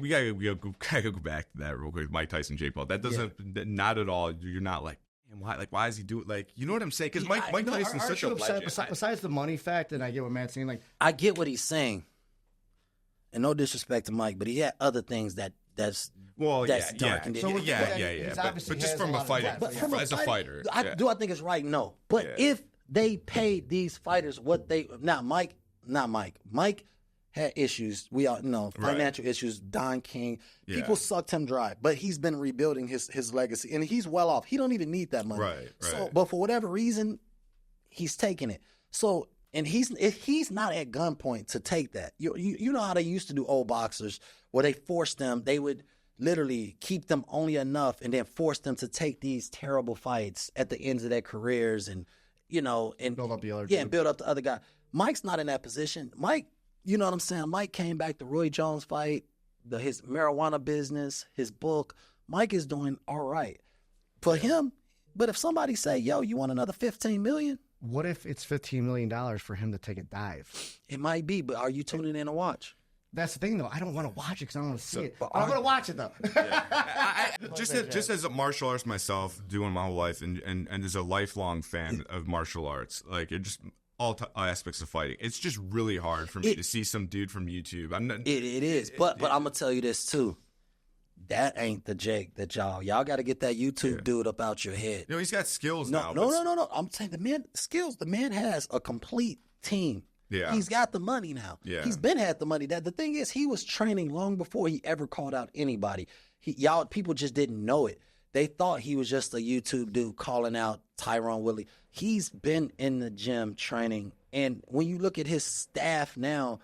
gotta go back to that real quick. Mike Tyson, Jake Paul. That doesn't, not at all. You're not like, why is he doing, like, you know what I'm saying? Because Mike Tyson's such a legend. Besides the money fact, and I get what Matt's saying, like, I get what he's saying, and no disrespect to Mike, but he had other things that's dark. And but just from a fighter, as a fighter, do I think it's right? No, but if they paid these fighters what they Mike had issues. We all know financial issues. Don King, people sucked him dry, but he's been rebuilding his legacy, and he's well off. He don't even need that money. Right. So, but for whatever reason, he's taking it. So, and he's not at gunpoint to take that. You know how they used to do old boxers, where they forced them. They would literally keep them only enough, and then force them to take these terrible fights at the ends of their careers, and build up the other and build up the other guy. Mike's not in that position. Mike. You know what I'm saying? Mike came back, the Roy Jones fight, his marijuana business, his book. Mike is doing all right for him. But if somebody say, yo, you want another $15 million? What if it's $15 million for him to take a dive? It might be, but are you tuning in to watch? That's the thing, though. I don't want to watch it because I don't want to see it. But I'm going to watch it, though. Just as a martial arts myself, doing my whole life, and as a lifelong fan of martial arts, like, it just... all aspects of fighting. It's just really hard for me to see some dude from YouTube. It is, but I'm gonna tell you this too. That ain't the Jake that y'all got to get that YouTube dude up out your head. He's got skills now. No. I'm saying the man skills. The man has a complete team. Yeah, he's got the money now. Yeah, he's been had the money. That the thing is, he was training long before he ever called out anybody. People just didn't know it. They thought he was just a YouTube dude calling out Tyron Woodley. He's been in the gym training. And when you look at his staff now,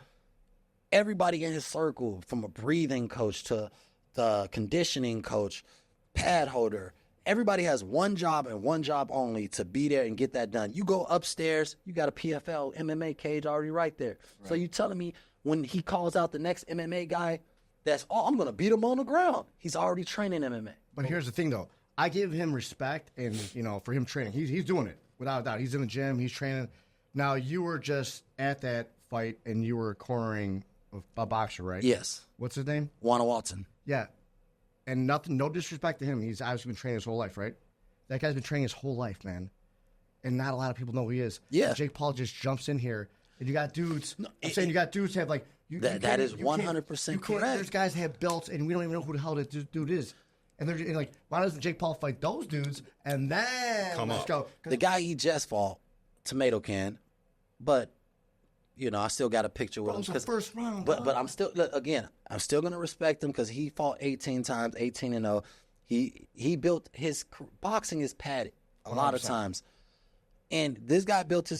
everybody in his circle, from a breathing coach to the conditioning coach, pad holder, everybody has one job and one job only, to be there and get that done. You go upstairs, you got a PFL MMA cage already right there. Right. So you telling me when he calls out the next MMA guy, I'm going to beat him on the ground. He's already training MMA. But here's the thing, though. I give him respect, and, for him training. He's doing it, without a doubt. He's in the gym. He's training. Now, you were just at that fight, and you were cornering a boxer, right? Yes. What's his name? Juana Watson. Yeah. And no disrespect to him. He's obviously been training his whole life, right? That guy's been training his whole life, man. And not a lot of people know who he is. Yeah. And Jake Paul just jumps in here, and you got dudes. You got dudes who have, like... That is 100% correct. There's guys that have belts, and we don't even know who the hell that dude is. And they're like, why doesn't Jake Paul fight those dudes? And then let's go. The guy he just fought, tomato can, but I still got a picture with him. It was the first round. But I'm still gonna respect him because he fought 18 times, 18-0. He built his boxing is padded a 100%. Lot of times, and this guy built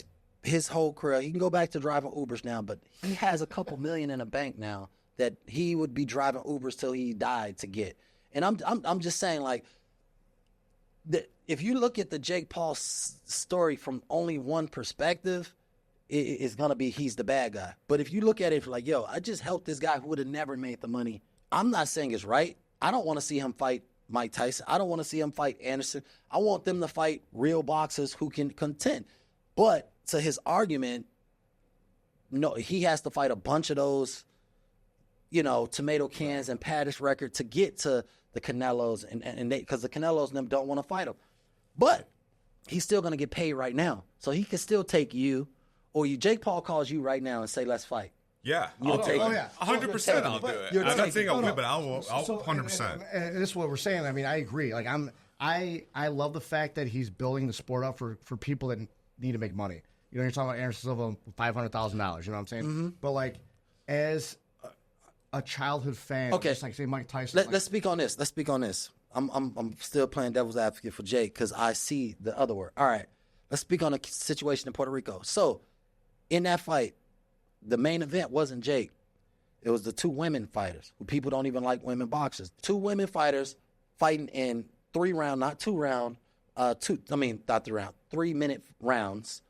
his whole career. He can go back to driving Ubers now, but he has a couple million in the bank now that he would be driving Ubers till he died to get. And I'm just saying, like, if you look at the Jake Paul story from only one perspective, it's gonna be he's the bad guy. But if you look at it like, yo, I just helped this guy who would have never made the money. I'm not saying it's right. I don't want to see him fight Mike Tyson. I don't want to see him fight Anderson. I want them to fight real boxers who can contend. But to his argument, no, he has to fight a bunch of those, tomato cans and Paddish record to get to the Canelos, and they, because the Canelos and them don't want to fight him. But he's still going to get paid right now. So he can still take you, or Jake Paul calls you right now and say, let's fight. Yeah. You'll take it. 100% I'll do it. I'm not saying I'll win, but I'll 100%. And this is what we're saying. I mean, I agree. Like, I love the fact that he's building the sport up for people that need to make money. You're talking about Anderson Silva, $500,000. You know what I'm saying? Mm-hmm. But, like, as a childhood fan, just like say Mike Tyson. Let's speak on this. I'm still playing devil's advocate for Jake because I see the other word. All right, let's speak on the situation in Puerto Rico. So, in that fight, the main event wasn't Jake. It was the two women fighters who people don't even like women boxers. Two women fighters fighting in 3-round, not 2-round, 3-minute rounds.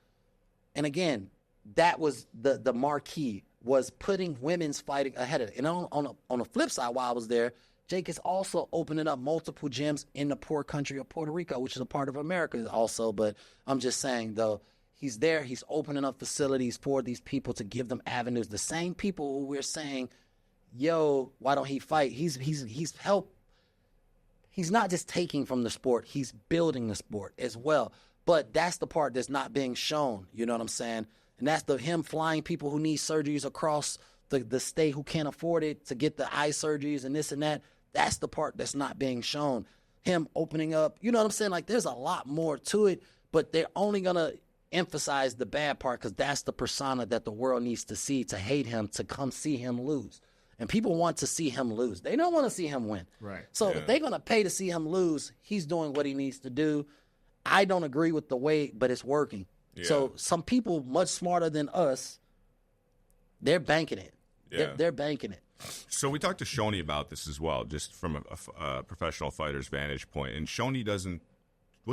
And again, that was the marquee, was putting women's fighting ahead of it. And on the flip side, while I was there, Jake is also opening up multiple gyms in the poor country of Puerto Rico, which is a part of America also. But I'm just saying, though, he's there. He's opening up facilities for these people to give them avenues. The same people who we're saying yo, why don't he fight? He's helped. He's not just taking from the sport, he's building the sport as well. But that's the part that's not being shown, you know what I'm saying? And that's him flying people who need surgeries across the state who can't afford it to get the eye surgeries and this and that. That's the part that's not being shown. Him opening up, you know what I'm saying? Like, there's a lot more to it, but they're only going to emphasize the bad part because that's the persona that the world needs to see, to hate him, to come see him lose. And people want to see him lose. They don't want to see him win. Right. So if they're going to pay to see him lose, he's doing what he needs to do. I don't agree with the way, but it's working. Yeah. So some people much smarter than us, they're banking it. Yeah. They're banking it. So we talked to Shoney about this as well, just from a professional fighter's vantage point. And Shoney doesn't.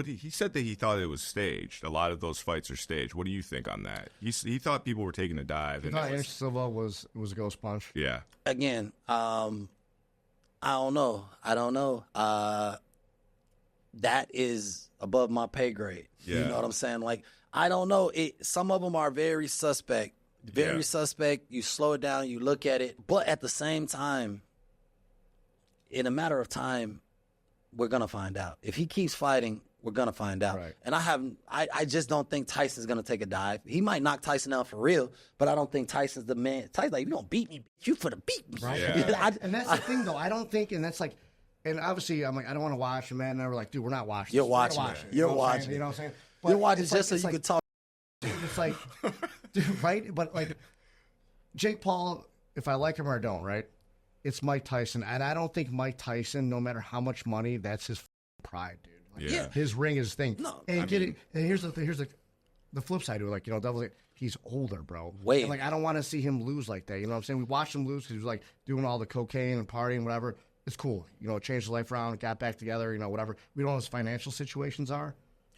He said that he thought it was staged. A lot of those fights are staged. What do you think on that? He thought people were taking a dive. He thought Anderson Silva was a ghost punch. Yeah. Again, I don't know. That is above my pay grade. Yeah. You know what I'm saying? Like, I don't know. Some of them are very suspect. Very suspect. You slow it down. You look at it. But at the same time, in a matter of time, we're going to find out. If he keeps fighting, we're going to find out. Right. And I just don't think Tyson's going to take a dive. He might knock Tyson out for real, but I don't think Tyson's the man. Tyson's like, you don't beat me, you for the beat me. Right. Yeah. And that's the thing, though. I don't think, and that's like, and obviously I'm like, I don't want to watch him, man. And they're like, dude, we're not watching. You're watching. You're watching. You know what I'm saying? But you're watching just so you can talk. It's like, dude, right? But like, Jake Paul, if I like him or I don't, right? It's Mike Tyson. And I don't think Mike Tyson, no matter how much money, that's his pride, dude. Like, his ring is his thing. No, and here's the flip side to it. Like, you know, he's older, bro. Wait. And like, I don't want to see him lose like that. You know what I'm saying? We watched him lose because he was like doing all the cocaine and partying, whatever. It's cool. You know, changed his life around, got back together, you know, whatever. We don't know what his financial situations are.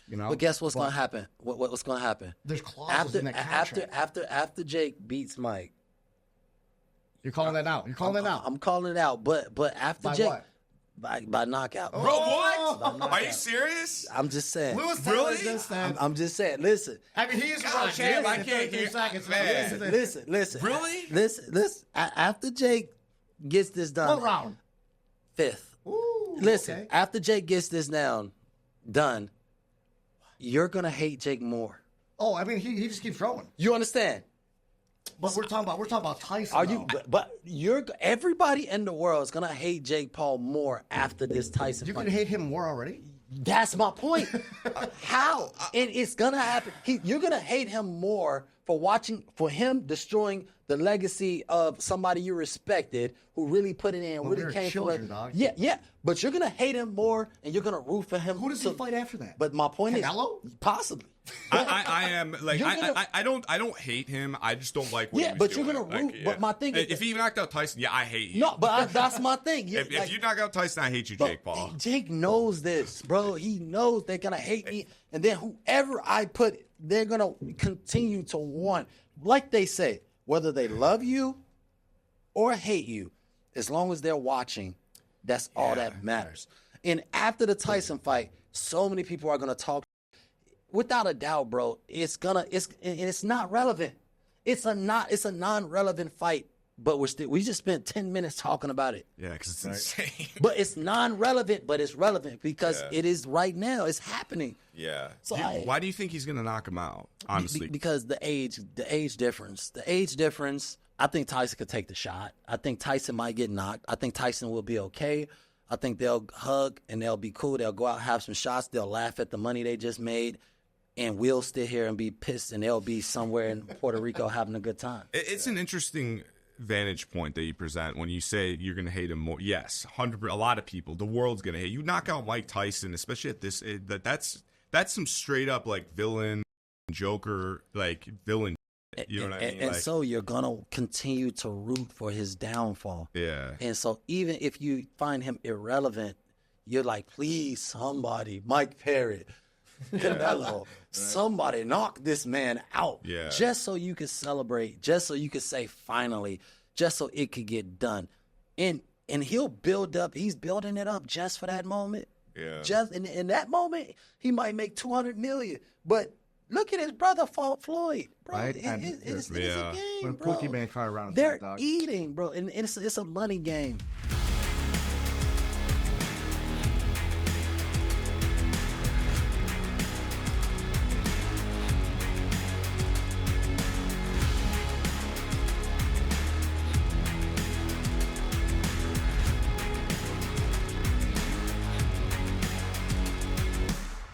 You know? But guess what's going to happen? What's going to happen? There's clauses in that contract. After Jake beats Mike. You're calling that out. You're calling that out. I'm calling it out. But after by Jake. What? By knockout. Bro, what? Are you serious? I'm just saying. Really? I'm just saying. Listen. I mean, he is world champion. I can't hear. Listen. Really? Listen. After Jake gets this done. What round? 5th. Ooh, listen. Okay. After Jake gets this done, you're gonna hate Jake more. Oh, I mean, he just keeps growing. You understand? But we're talking about Tyson. Are you? But everybody in the world is gonna hate Jake Paul more after this Tyson. You fight. can hate him more already. That's my point. How? And it's gonna happen. You're gonna hate him more for him destroying the legacy of somebody you respected who really put it in, really came for it. Dog. Yeah. But you're gonna hate him more, and you're gonna root for him. Who does he fight after that? But my point Canelo? is, possibly. I am like I don't hate him. I just don't like what he was but doing. You're gonna root. But my thing is, if he knocked out Tyson, I hate you. No, but that's my thing. If you knock out Tyson, I hate you, Jake Paul. Jake knows this, bro. He knows they're gonna hate me, and then whoever I put, they're gonna continue to want. Like they say, whether they love you or hate you, as long as they're watching, that's all that matters. And after the Tyson fight, so many people are gonna talk. Without a doubt, bro, it's not relevant. It's a non-relevant fight, but we just spent 10 minutes talking about it. Yeah, because it's insane. But it's non-relevant, but it's relevant because it is right now. It's happening. Yeah. So why do you think he's gonna knock him out? Honestly, because the age difference. I think Tyson could take the shot. I think Tyson might get knocked. I think Tyson will be okay. I think they'll hug and they'll be cool. They'll go out, have some shots. They'll laugh at the money they just made. And we'll sit here and be pissed, and they'll be somewhere in Puerto Rico having a good time. It's an interesting vantage point that you present when you say you're going to hate him more. Yes, 100%. A lot of people, the world's going to hate you. Knock out Mike Tyson, especially at this. That's some straight up like villain, Joker, like villain. You know what I mean? And so you're gonna continue to root for his downfall. Yeah. And so even if you find him irrelevant, you're like, please, somebody, Mike Perry. Canelo, somebody knock this man out. Yeah. Just so you could celebrate, just so you could say finally, just so it could get done. And he'll build up, he's building it up just for that moment. Yeah. Just in that moment, he might make $200 million. But Look at his brother fought Floyd, bro. Right? It's Yeah. a game, When bro. Pokemon tried around, They're dog. eating, bro, and it's a money game.